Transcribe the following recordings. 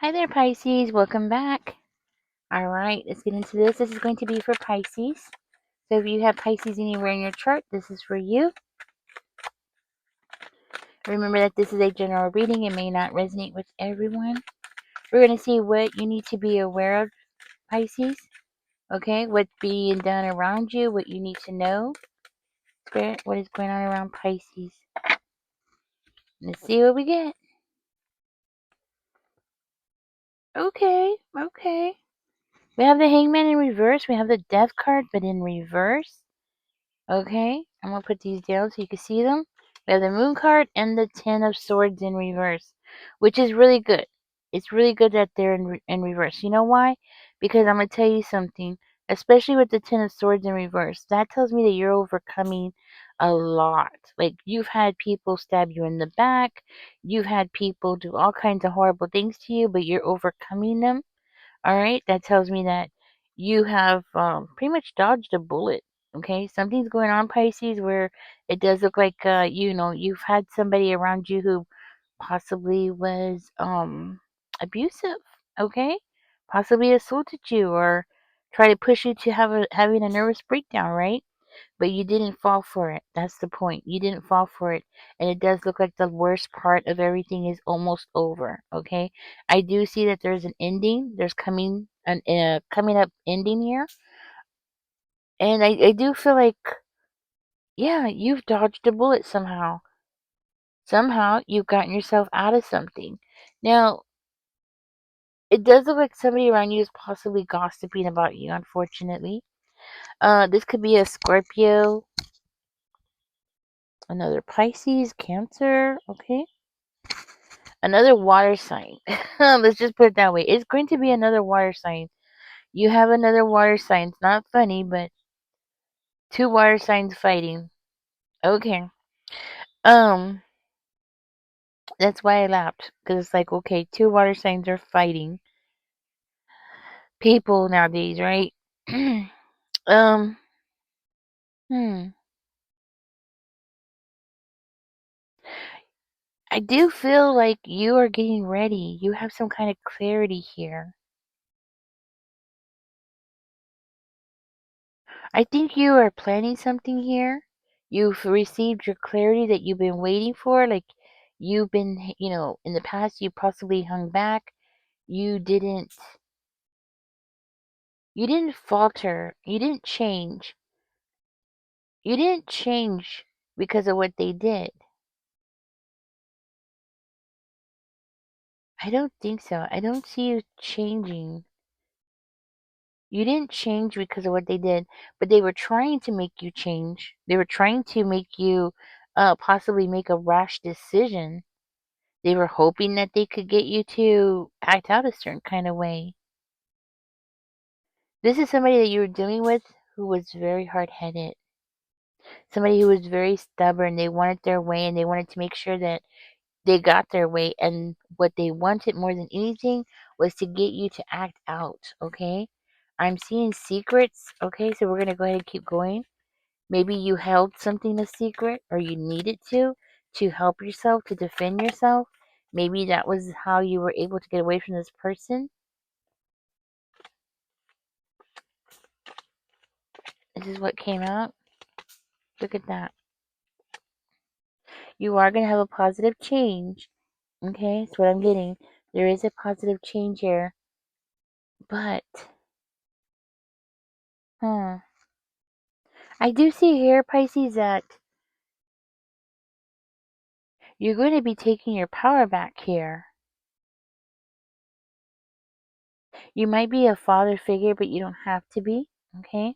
Hi there, Pisces. Welcome back. All right, let's get into this. This is going to be for Pisces. So if you have Pisces anywhere in your chart, this is for you. Remember that this is a general reading. It may not resonate with everyone. We're going to see what you need to be aware of, Pisces. Okay, what's being done around you, what you need to know. Spirit, what is going on around Pisces? Let's see what we get. Okay. We have the Hangman in reverse. We have the Death card, but in reverse. Okay, I'm going to put these down so you can see them. We have the Moon card and the Ten of Swords in reverse, which is really good. It's really good that they're in reverse. You know why? Because I'm going to tell you something, especially with the Ten of Swords in reverse. That tells me that you're overcoming a lot. Like, you've had people stab you in the back. You've had people do all kinds of horrible things to you, but you're overcoming them. All right, that tells me that you have pretty much dodged a bullet. Okay, something's going on, Pisces, where it does look like you've had somebody around you who possibly was abusive. Okay, possibly assaulted you or try to push you to having a nervous breakdown, right? But you didn't fall for it. That's the point. You didn't fall for it. And it does look like the worst part of everything is almost over. Okay. I do see that there's an ending. There's coming up ending here. And I do feel like, yeah, you've dodged a bullet somehow. Somehow you've gotten yourself out of something. Now, it does look like somebody around you is possibly gossiping about you, unfortunately. This could be a Scorpio, another Pisces, Cancer, okay? Another water sign. Let's just put it that way. It's going to be another water sign. You have another water sign. It's not funny, but two water signs fighting. Okay. Um, that's why I laughed. Because it's like, okay, two water signs are fighting. People nowadays, right? um, hmm. I do feel like you are getting ready. You have some kind of clarity here. I think you are planning something here. You've received your clarity that you've been waiting for. Like, you've been, in the past, you possibly hung back. You didn't, you didn't falter. You didn't change. You didn't change because of what they did. I don't think so. I don't see you changing. You didn't change because of what they did, but they were trying to make you change. They were trying to make you possibly make a rash decision. They were hoping that they could get you to act out a certain kind of way. This is somebody that you were dealing with who was very hard-headed. Somebody who was very stubborn. They wanted their way and they wanted to make sure that they got their way. And what they wanted more than anything was to get you to act out, okay? I'm seeing secrets, okay? So we're going to go ahead and keep going. Maybe you held something a secret or you needed to help yourself, to defend yourself. Maybe that was how you were able to get away from this person. This is what came out. Look at that. You are going to have a positive change. Okay, that's what I'm getting. There is a positive change here. But, huh. I do see here, Pisces, that you're going to be taking your power back here. You might be a father figure, but you don't have to be. Okay?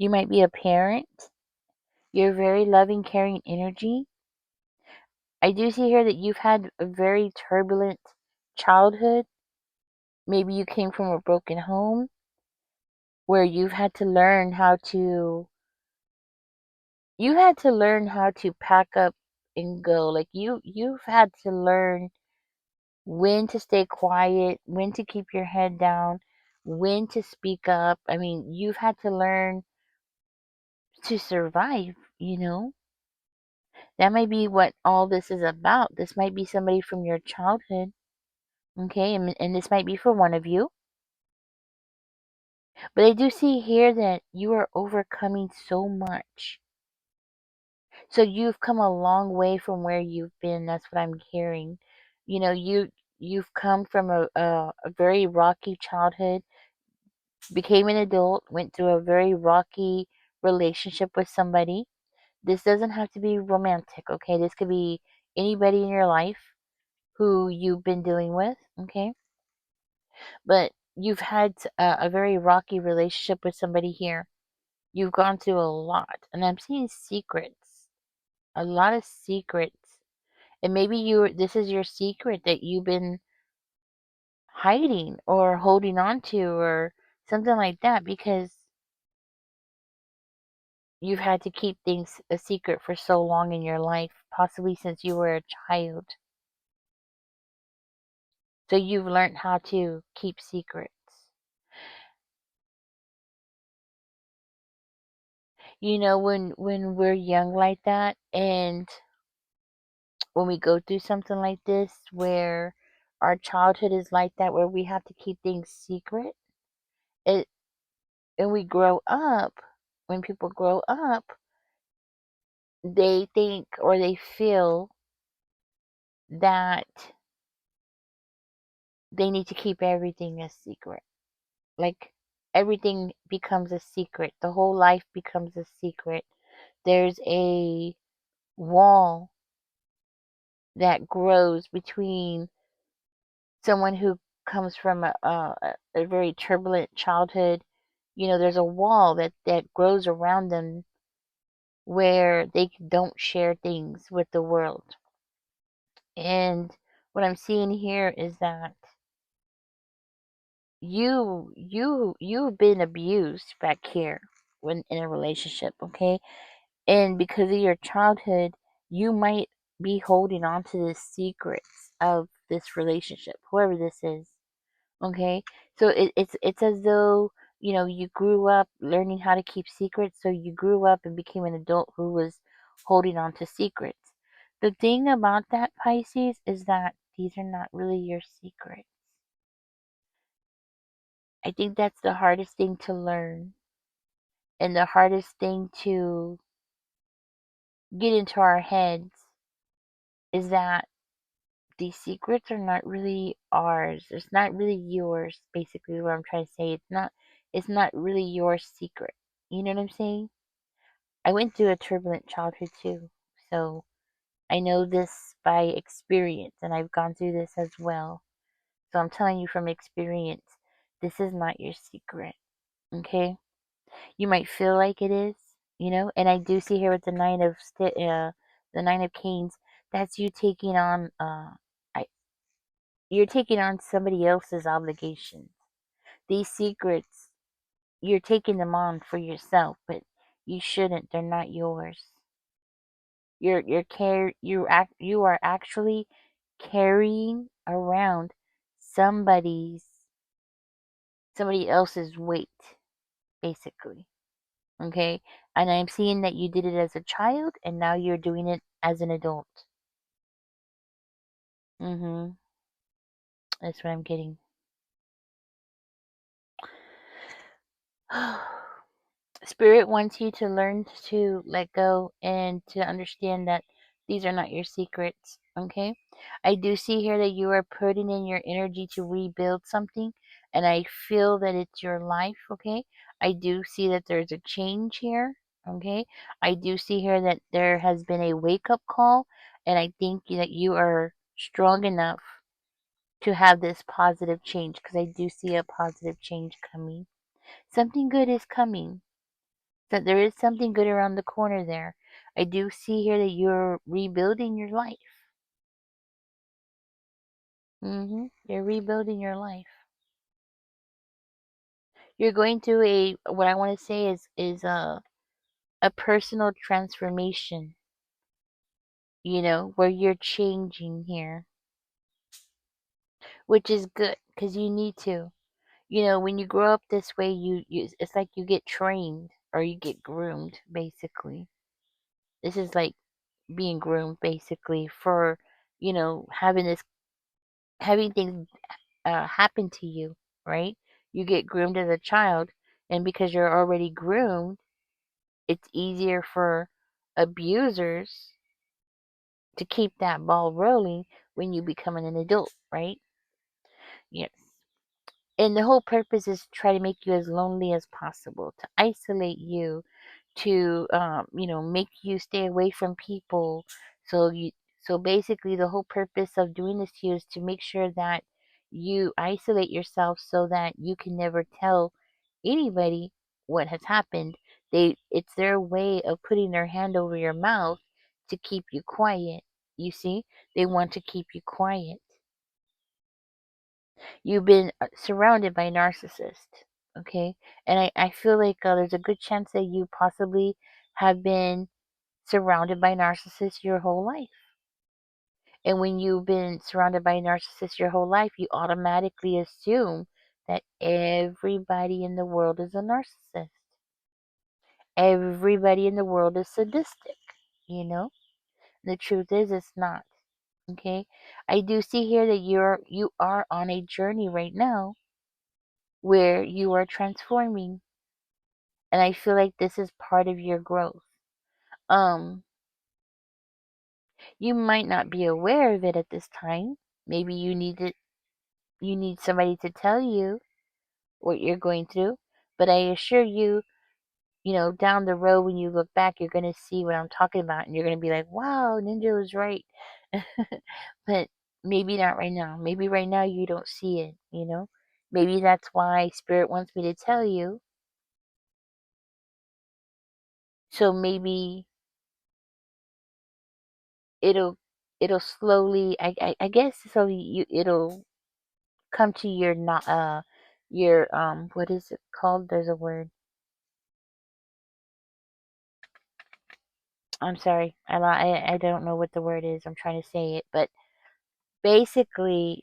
You might be a parent. You're very loving, caring energy. I do see here that you've had a very turbulent childhood. Maybe you came from a broken home where you had to learn how to pack up and go. Like, you've had to learn when to stay quiet, when to keep your head down, when to speak up. I mean, you've had to learn to survive. That might be what all this is about. This might be somebody from your childhood. Okay, and this might be for one of you. But I do see here that you are overcoming so much. So you've come a long way from where you've been. That's what I'm hearing. You know, you've come from a very rocky childhood, became an adult, went through a very rocky relationship with somebody. This doesn't have to be romantic, okay? This could be anybody in your life who you've been dealing with, okay? But you've had a very rocky relationship with somebody here. You've gone through a lot, and I'm seeing secrets, a lot of secrets. And maybe this is your secret that you've been hiding or holding on to or something like that because you've had to keep things a secret for so long in your life, possibly since you were a child. So you've learned how to keep secrets. You know, when we're young like that and when we go through something like this where our childhood is like that where we have to keep things secret, it and we grow up, when people grow up, they think or they feel that they need to keep everything a secret. Like everything becomes a secret. The whole life becomes a secret. There's a wall that grows between someone who comes from a very turbulent childhood. You know, there's a wall that grows around them where they don't share things with the world. And what I'm seeing here is that you've been abused back here when in a relationship, okay? And because of your childhood, you might be holding on to the secrets of this relationship, whoever this is. Okay? So it's as though, you know, you grew up learning how to keep secrets, so you grew up and became an adult who was holding on to secrets. The thing about that, Pisces, is that these are not really your secrets. I think that's the hardest thing to learn and the hardest thing to get into our heads is that these secrets are not really ours. It's not really yours, basically is what I'm trying to say. It's not really your secret. You know what I'm saying? I went through a turbulent childhood too. So I know this by experience and I've gone through this as well. So I'm telling you from experience, this is not your secret. Okay? You might feel like it is, you know, and I do see here with the 9 of Canes, that's you taking on I you're taking on somebody else's obligations. These secrets, you're taking them on for yourself, but you shouldn't. They're not yours. You are actually carrying around somebody's somebody else's weight, basically. Okay? And I'm seeing that you did it as a child and now you're doing it as an adult. Mhm. That's what I'm getting. Spirit wants you to learn to let go and to understand that these are not your secrets, okay? I do see here that you are putting in your energy to rebuild something, and I feel that it's your life, okay? I do see that there's a change here, okay? I do see here that there has been a wake up call, and I think that you are strong enough to have this positive change because I do see a positive change coming. Something good is coming, that there is something good around the corner there. I do see here that you're rebuilding your life. You're rebuilding your life. You're going through what I want to say is a personal transformation, you know, where you're changing here, which is good because you need to. You know, when you grow up this way, you it's like you get trained or you get groomed basically. This is like being groomed basically for, you know, having things happen to you, right? You get groomed as a child, and because you're already groomed, it's easier for abusers to keep that ball rolling when you become an adult, right? Yes. And the whole purpose is to try to make you as lonely as possible, to isolate you, to make you stay away from people. So basically, the whole purpose of doing this to you is to make sure that you isolate yourself so that you can never tell anybody what has happened. It's their way of putting their hand over your mouth to keep you quiet. You see, they want to keep you quiet. You've been surrounded by narcissists, okay? And I feel like there's a good chance that you possibly have been surrounded by narcissists your whole life. And when you've been surrounded by narcissists your whole life, you automatically assume that everybody in the world is a narcissist. Everybody in the world is sadistic, you know? The truth is it's not. Okay? I do see here that you are on a journey right now where you are transforming, and I feel like this is part of your growth. Um you might not be aware of it at this time. Maybe you need somebody to tell you what you're going through, but I assure you, down the road when you look back, you're going to see what I'm talking about and you're going to be like, "Wow, Ninja was right." But maybe not right now. Maybe right now you don't see it. Maybe that's why Spirit wants me to tell you. So maybe it'll it'll slowly, I guess, slowly it'll come to your not your what is it called? There's a word. I'm sorry. I don't know what the word is. I'm trying to say it, but basically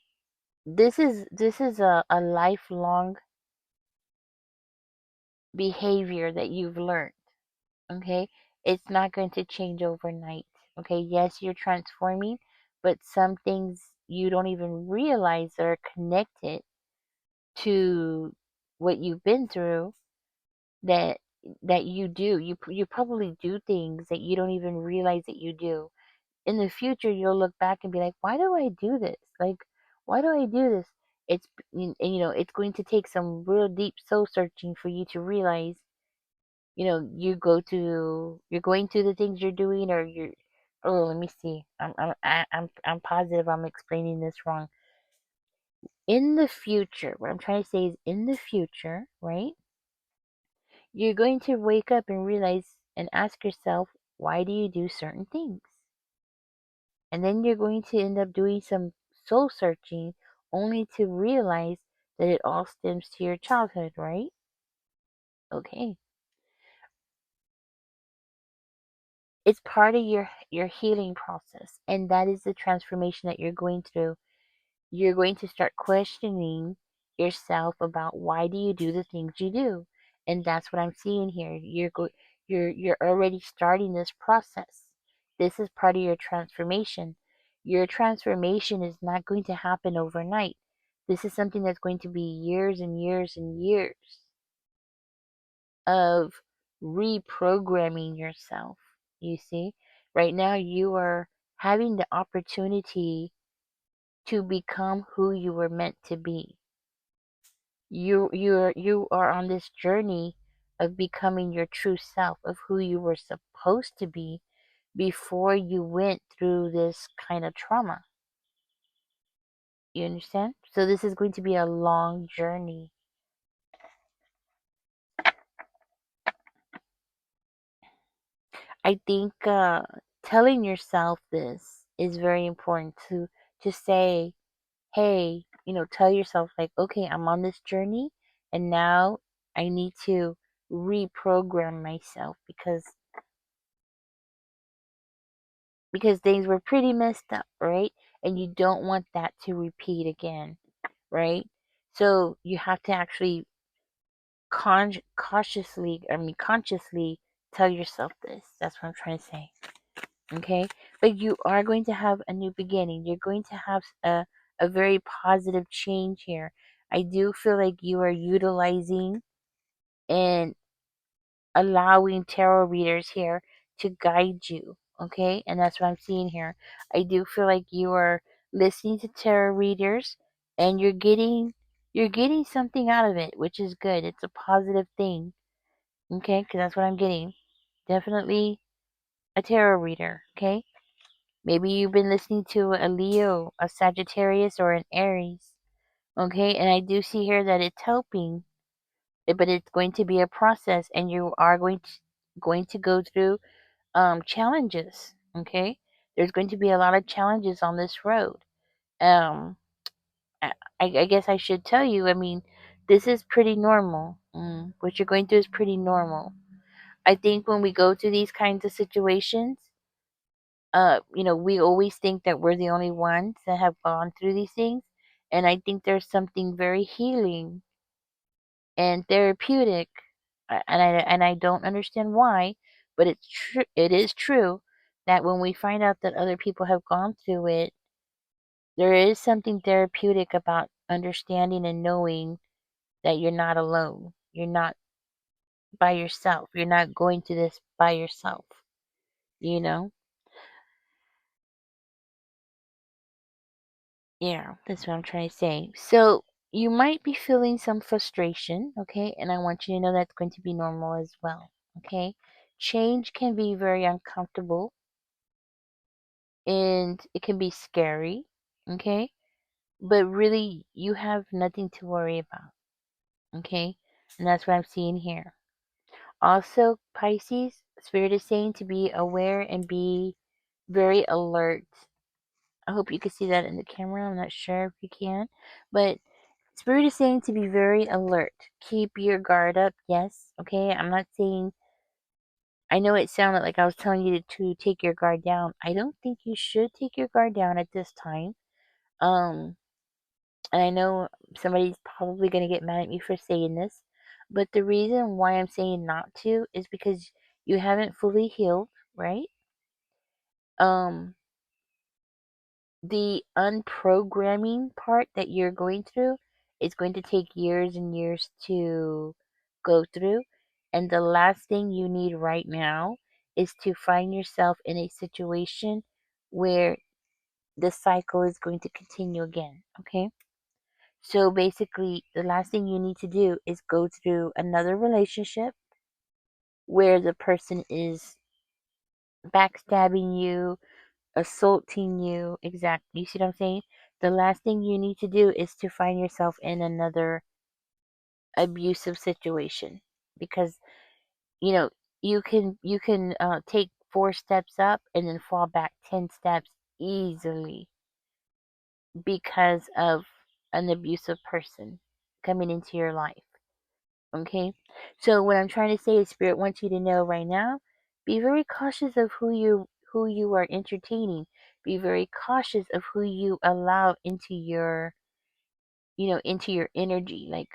this is a lifelong behavior that you've learned. Okay? It's not going to change overnight. Okay? Yes, you're transforming, but some things you don't even realize are connected to what you've been through that you do. You probably do things that you don't even realize that you do. In the future, you'll look back and be like, "Why do I do this? Like, why do I do this?" It's it's going to take some real deep soul searching for you to realize, you're going through the things you're doing, or you're. Oh, let me see. I'm positive I'm explaining this wrong. In the future, what I'm trying to say is, in the future, right? You're going to wake up and realize and ask yourself, why do you do certain things? And then you're going to end up doing some soul searching only to realize that it all stems to your childhood, right? Okay. It's part of your healing process, and that is the transformation that you're going through. You're going to start questioning yourself about why do you do the things you do. And that's what I'm seeing here. You're already starting this process. This is part of your transformation. Your transformation is not going to happen overnight. This is something that's going to be years and years and years of reprogramming yourself. You see, right now you are having the opportunity to become who you were meant to be. You are on this journey of becoming your true self, of who you were supposed to be before you went through this kind of trauma. You understand? So this is going to be a long journey. I think telling yourself this is very important, to say, hey, tell yourself, like, okay, I'm on this journey, and now I need to reprogram myself because things were pretty messed up, right? And you don't want that to repeat again, right? So you have to actually consciously tell yourself this. That's what I'm trying to say. Okay? But you are going to have a new beginning. You're going to have a very positive change here. I do feel like you are utilizing and allowing tarot readers here to guide you. Okay, and that's what I'm seeing here. I do feel like you are listening to tarot readers, and you're getting something out of it, which is good. It's a positive thing. Okay, because that's what I'm getting. Definitely a tarot reader. Okay, maybe you've been listening to a Leo, a Sagittarius, or an Aries. Okay, and I do see here that it's helping, but it's going to be a process, and you are going to go through challenges. Okay, there's going to be a lot of challenges on this road. Um, I, I guess I should tell you. I mean, this is pretty normal. What you're going through is pretty normal. I think when we go through these kinds of situations, we always think that we're the only ones that have gone through these things, and I think there's something very healing and therapeutic, and I don't understand why, but it's true. It is true that when we find out that other people have gone through it, there is something therapeutic about understanding and knowing that you're not alone. You're not by yourself. You're not going through this by yourself. You know? Yeah, that's what I'm trying to say. So you might be feeling some frustration, okay? And I want you to know that's going to be normal as well, okay? Change can be very uncomfortable and it can be scary, okay? But really, you have nothing to worry about, okay? And that's what I'm seeing here. Also, Pisces, Spirit is saying to be aware and be very alert. I hope you can see that in the camera. I'm not sure if you can, but Spirit is saying to be very alert. Keep your guard up. Yes, okay. I'm not saying. I know it sounded like I was telling you to take your guard down. I don't think you should take your guard down at this time. Um, and I know somebody's probably gonna get mad at me for saying this, but the reason why I'm saying not to is because you haven't fully healed, right? Um, the unprogramming part that you're going through is going to take years and years to go through. And the last thing you need right now is to find yourself in a situation where the cycle is going to continue again. Okay. So basically, the last thing you need to do is go through another relationship where the person is backstabbing you, assaulting you. Exactly. You see what I'm saying? The last thing you need to do is to find yourself in another abusive situation, because you know you can take 4 steps up and then fall back 10 steps easily because of an abusive person coming into your life. Okay, so what I'm trying to say is, Spirit wants you to know right now, be very cautious of who you are entertaining. Be very cautious of who you allow into your energy. Like,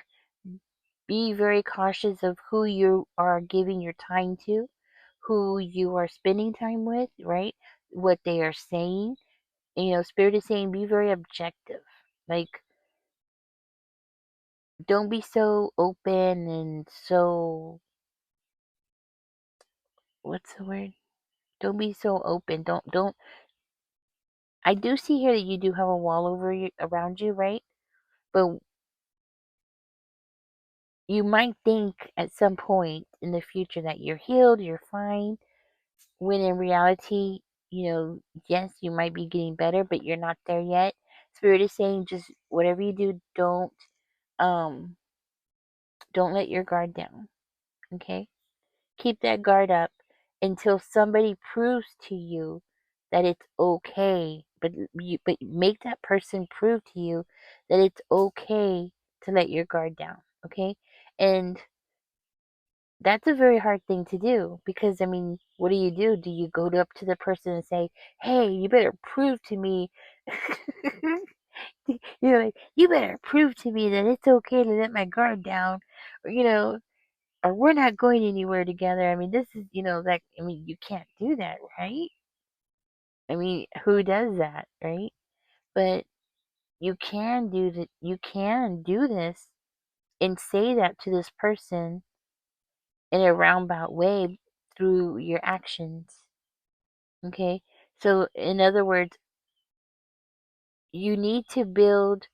be very cautious of who you are giving your time to, who you are spending time with, right? What they are saying. And, Spirit is saying be very objective. Like, don't be so open and so, what's the word? Don't be so open. Don't. I do see here that you do have a wall over you, around you, right? But you might think at some point in the future that you're healed, you're fine, when in reality, yes, you might be getting better, but you're not there yet. Spirit is saying just whatever you do, um don't let your guard down. Okay? Keep that guard up until somebody proves to you that it's okay. But make that person prove to you that it's okay to let your guard down. Okay? And that's a very hard thing to do, because I mean, what do you do? Do you go up to the person and say, "Hey, you better prove to me," like, "You better prove to me that it's okay to let my guard down," or or "We're not going anywhere together." I mean, this is, like, I mean, you can't do that, right? I mean, who does that, right? But you can do that. You can do this and say that to this person in a roundabout way through your actions. Okay? So, in other words, you need to build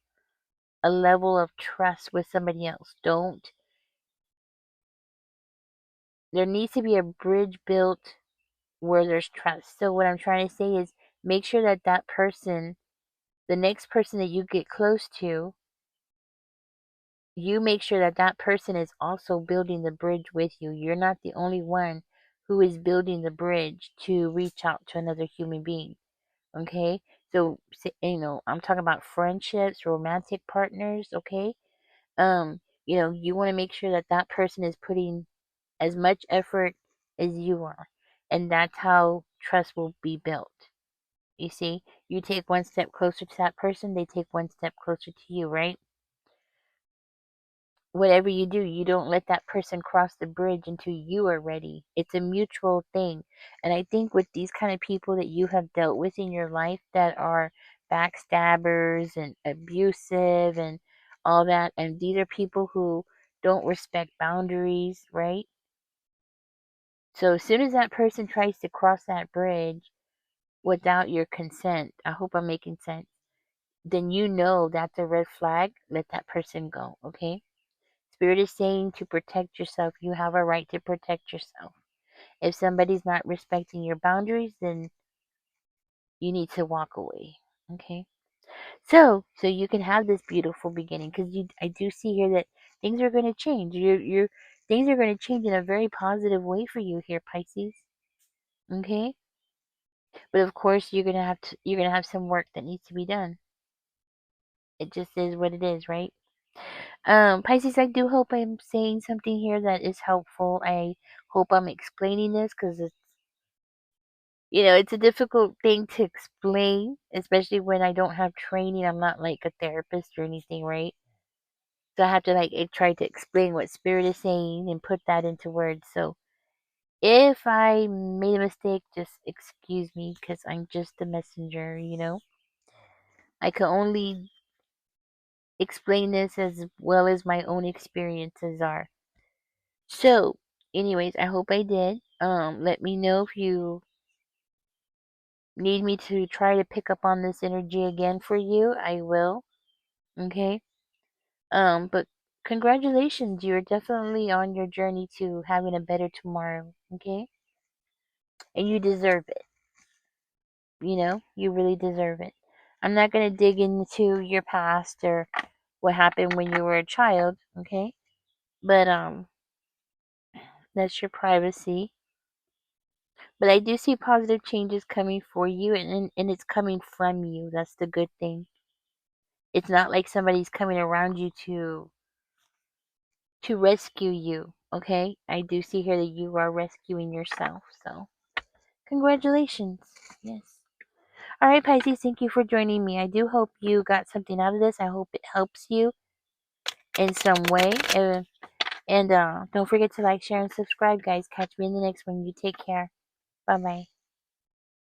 a level of trust with somebody else. There needs to be a bridge built where there's trust. So, what I'm trying to say is make sure that that person, the next person that you get close to, you make sure that that person is also building the bridge with you. You're not the only one who is building the bridge to reach out to another human being. Okay? So, I'm talking about friendships, romantic partners, okay? You want to make sure that that person is putting as much effort as you are. And that's how trust will be built. You see, you take one step closer to that person, they take one step closer to you, right? Whatever you do, you don't let that person cross the bridge until you are ready. It's a mutual thing. And I think with these kind of people that you have dealt with in your life that are backstabbers and abusive and all that, and these are people who don't respect boundaries, right? So as soon as that person tries to cross that bridge without your consent, I hope I'm making sense, then you know that's a red flag. Let that person go, okay? Spirit is saying to protect yourself. You have a right to protect yourself. If somebody's not respecting your boundaries, then you need to walk away. Okay. So you can have this beautiful beginning because I do see here that things are going to change. Your things are going to change in a very positive way for you here, Pisces. Okay. But of course, you're gonna have some work that needs to be done. It just is what it is, right? Pisces, I do hope I'm saying something here that is helpful. I hope I'm explaining this because it's a difficult thing to explain, especially when I don't have training. I'm not like a therapist or anything, right? So I have to try to explain what spirit is saying and put that into words. So if I made a mistake, just excuse me because I'm just a messenger. I can only explain this as well as my own experiences are. So, anyways, I hope I did. Let me know if you need me to try to pick up on this energy again for you. I will. Okay. But congratulations, you're definitely on your journey to having a better tomorrow. Okay, and you deserve it. You really deserve it. I'm not gonna dig into your past or what happened when you were a child. Okay, but that's your privacy. But I do see positive changes coming for you, and it's coming from you. That's the good thing. It's not like somebody's coming around you to rescue you. Okay, I do see here that you are rescuing yourself. So congratulations. Yes. All right, Pisces. Thank you for joining me. I do hope you got something out of this. I hope it helps you in some way. And don't forget to like, share, and subscribe, guys. Catch me in the next one. You take care. Bye bye.